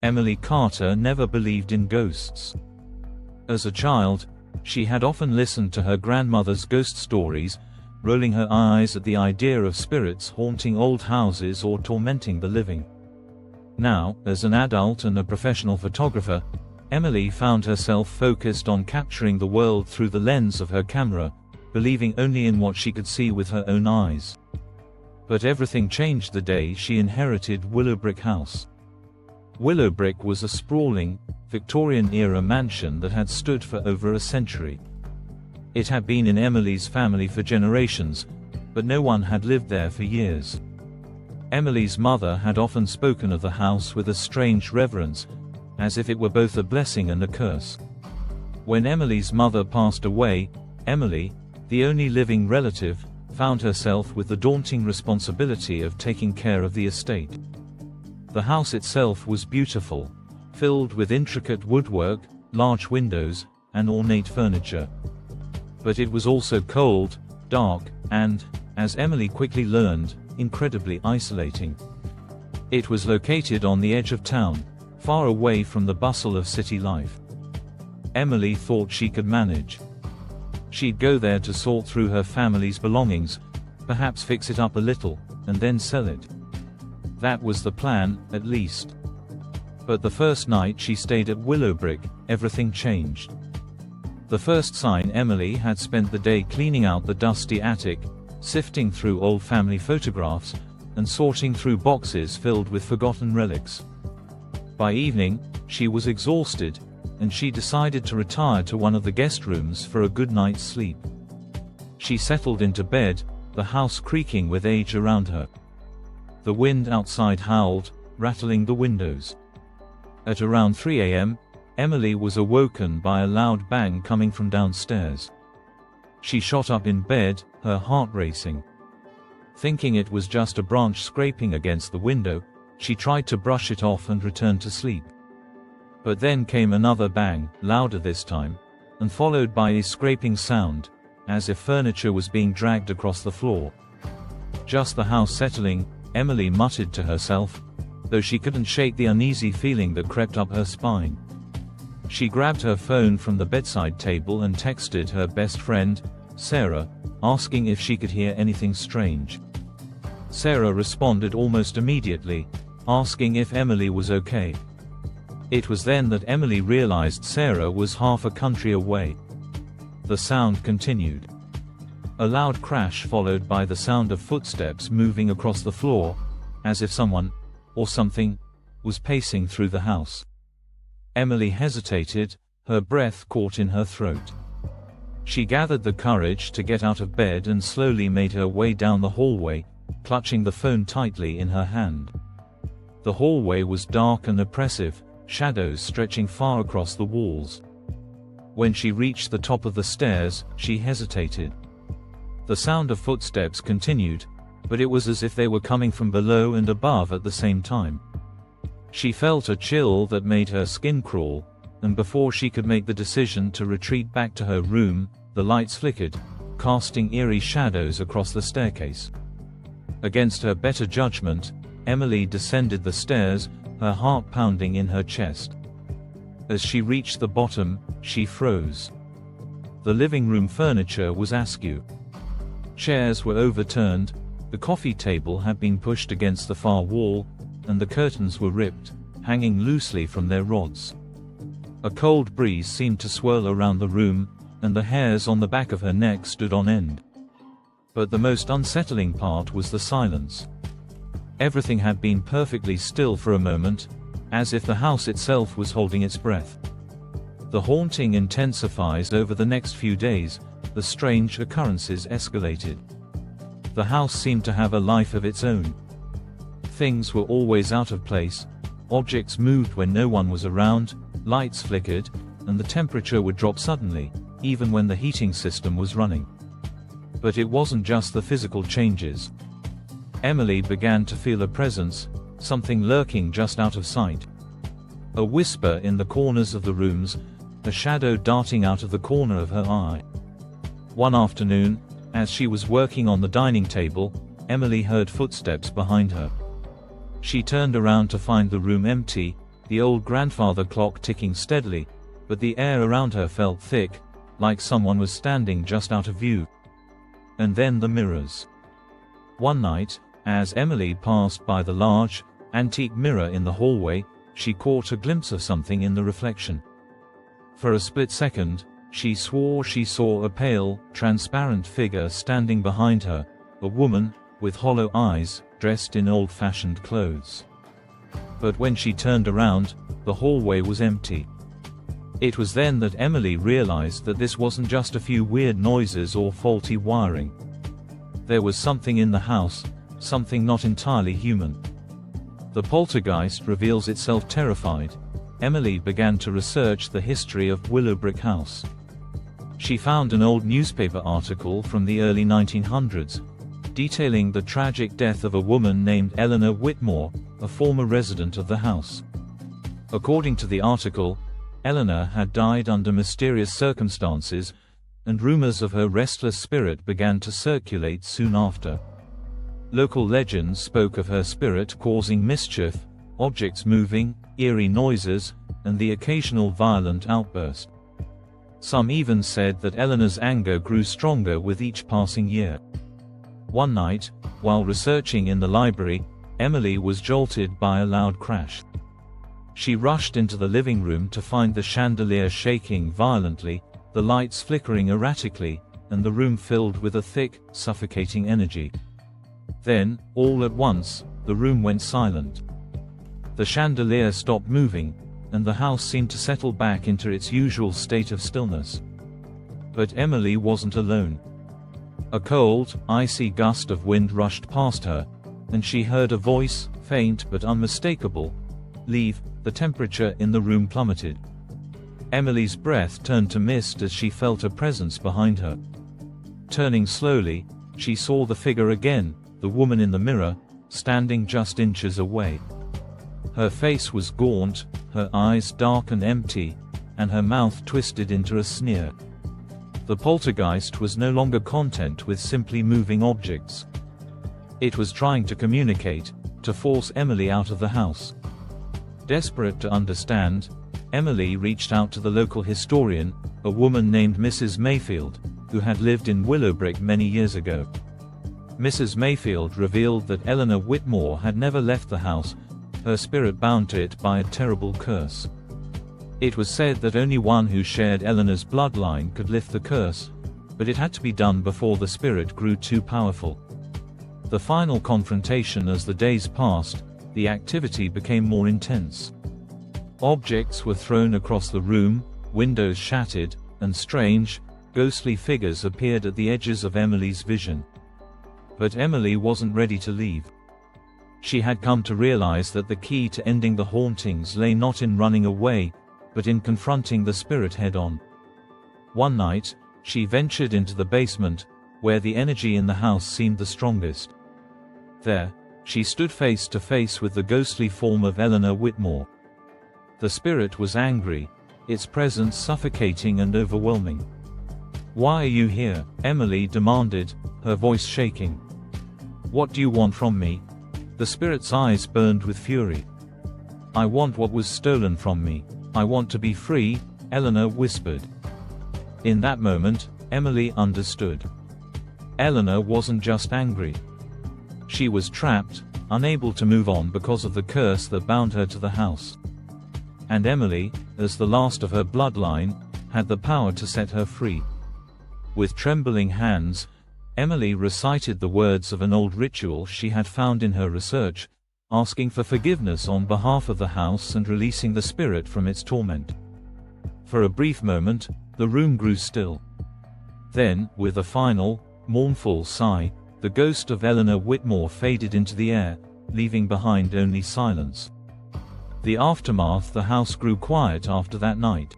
Emily Carter never believed in ghosts. As a child, she had often listened to her grandmother's ghost stories, rolling her eyes at the idea of spirits haunting old houses or tormenting the living. Now, as an adult and a professional photographer, Emily found herself focused on capturing the world through the lens of her camera, believing only in what she could see with her own eyes. But everything changed the day she inherited Willowbrook House. Willowbrook was a sprawling, Victorian-era mansion that had stood for over a century. It had been in Emily's family for generations, but no one had lived there for years. Emily's mother had often spoken of the house with a strange reverence, as if it were both a blessing and a curse. When Emily's mother passed away, Emily, the only living relative, found herself with the daunting responsibility of taking care of the estate. The house itself was beautiful, filled with intricate woodwork, large windows, and ornate furniture. But it was also cold, dark, and, as Emily quickly learned, incredibly isolating. It was located on the edge of town, far away from the bustle of city life. Emily thought she could manage. She'd go there to sort through her family's belongings, perhaps fix it up a little, and then sell it. That was the plan, at least. But the first night she stayed at Willowbrook, everything changed. The first sign Emily had spent the day cleaning out the dusty attic, sifting through old family photographs, and sorting through boxes filled with forgotten relics. By evening, she was exhausted, and she decided to retire to one of the guest rooms for a good night's sleep. She settled into bed, the house creaking with age around her. The wind outside howled, rattling the windows. At around 3 a.m., Emily was awoken by a loud bang coming from downstairs. She shot up in bed, her heart racing. Thinking it was just a branch scraping against the window, she tried to brush it off and return to sleep. But then came another bang, louder this time, and followed by a scraping sound, as if furniture was being dragged across the floor. Just the house settling, Emily muttered to herself, though she couldn't shake the uneasy feeling that crept up her spine. She grabbed her phone from the bedside table and texted her best friend, Sarah, asking if she could hear anything strange. Sarah responded almost immediately, asking if Emily was okay. It was then that Emily realized Sarah was half a country away. The sound continued. A loud crash followed by the sound of footsteps moving across the floor, as if someone, or something, was pacing through the house. Emily hesitated, her breath caught in her throat. She gathered the courage to get out of bed and slowly made her way down the hallway, clutching the phone tightly in her hand. The hallway was dark and oppressive, shadows stretching far across the walls. When she reached the top of the stairs, she hesitated. The sound of footsteps continued, but it was as if they were coming from below and above at the same time. She felt a chill that made her skin crawl, and before she could make the decision to retreat back to her room, the lights flickered, casting eerie shadows across the staircase. Against her better judgment, Emily descended the stairs, her heart pounding in her chest. As she reached the bottom, she froze. The living room furniture was askew. Chairs were overturned, the coffee table had been pushed against the far wall, and the curtains were ripped, hanging loosely from their rods. A cold breeze seemed to swirl around the room, and the hairs on the back of her neck stood on end. But the most unsettling part was the silence. Everything had been perfectly still for a moment, as if the house itself was holding its breath. The haunting intensifies over the next few days, the strange occurrences escalated. The house seemed to have a life of its own. Things were always out of place, objects moved when no one was around, lights flickered, and the temperature would drop suddenly, even when the heating system was running. But it wasn't just the physical changes. Emily began to feel a presence, something lurking just out of sight. A whisper in the corners of the rooms, a shadow darting out of the corner of her eye. One afternoon, as she was working on the dining table, Emily heard footsteps behind her. She turned around to find the room empty, the old grandfather clock ticking steadily, but the air around her felt thick, like someone was standing just out of view. And then the mirrors. One night, as Emily passed by the large, antique mirror in the hallway, she caught a glimpse of something in the reflection. For a split second, she swore she saw a pale, transparent figure standing behind her, a woman, with hollow eyes, dressed in old-fashioned clothes. But when she turned around, the hallway was empty. It was then that Emily realized that this wasn't just a few weird noises or faulty wiring. There was something in the house, something not entirely human. The poltergeist reveals itself terrified. Emily began to research the history of Willowbrook House. She found an old newspaper article from the early 1900s, detailing the tragic death of a woman named Eleanor Whitmore, a former resident of the house. According to the article, Eleanor had died under mysterious circumstances, and rumors of her restless spirit began to circulate soon after. Local legends spoke of her spirit causing mischief, objects moving, eerie noises, and the occasional violent outburst. Some even said that Eleanor's anger grew stronger with each passing year. One night, while researching in the library, Emily was jolted by a loud crash. She rushed into the living room to find the chandelier shaking violently, the lights flickering erratically, and the room filled with a thick, suffocating energy. Then, all at once, the room went silent. The chandelier stopped moving, and the house seemed to settle back into its usual state of stillness. But Emily wasn't alone. A cold, icy gust of wind rushed past her, and she heard a voice, faint but unmistakable, "Leave." The temperature in the room plummeted. Emily's breath turned to mist as she felt a presence behind her. Turning slowly, she saw the figure again, the woman in the mirror, standing just inches away. Her face was gaunt, her eyes dark and empty, and her mouth twisted into a sneer. The poltergeist was no longer content with simply moving objects. It was trying to communicate, to force Emily out of the house. Desperate to understand, Emily reached out to the local historian, a woman named Mrs. Mayfield, who had lived in Willowbrook many years ago. Mrs. Mayfield revealed that Eleanor Whitmore had never left the house, her spirit bound to it by a terrible curse. It was said that only one who shared Eleanor's bloodline could lift the curse, but it had to be done before the spirit grew too powerful. The final confrontation. As the days passed, the activity became more intense. Objects were thrown across the room, windows shattered, and strange, ghostly figures appeared at the edges of Emily's vision. But Emily wasn't ready to leave. She had come to realize that the key to ending the hauntings lay not in running away, but in confronting the spirit head-on. One night, she ventured into the basement, where the energy in the house seemed the strongest. There, she stood face to face with the ghostly form of Eleanor Whitmore. The spirit was angry, its presence suffocating and overwhelming. "Why are you here?" Emily demanded, her voice shaking. "What do you want from me?" The spirit's eyes burned with fury. "I want what was stolen from me. I want to be free," Eleanor whispered. In that moment, Emily understood. Eleanor wasn't just angry. She was trapped, unable to move on because of the curse that bound her to the house. And Emily, as the last of her bloodline, had the power to set her free. With trembling hands, Emily recited the words of an old ritual she had found in her research, asking for forgiveness on behalf of the house and releasing the spirit from its torment. For a brief moment, the room grew still. Then, with a final, mournful sigh, the ghost of Eleanor Whitmore faded into the air, leaving behind only silence. The aftermath. The house grew quiet after that night.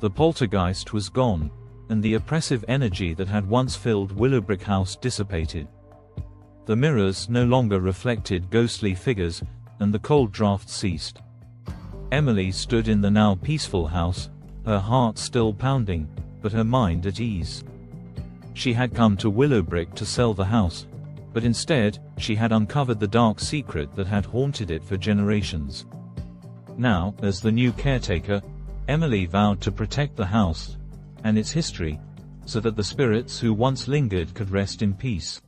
The poltergeist was gone, and the oppressive energy that had once filled Willowbrook House dissipated. The mirrors no longer reflected ghostly figures, and the cold draft ceased. Emily stood in the now peaceful house, her heart still pounding, but her mind at ease. She had come to Willowbrook to sell the house, but instead, she had uncovered the dark secret that had haunted it for generations. Now, as the new caretaker, Emily vowed to protect the house and its history, so that the spirits who once lingered could rest in peace.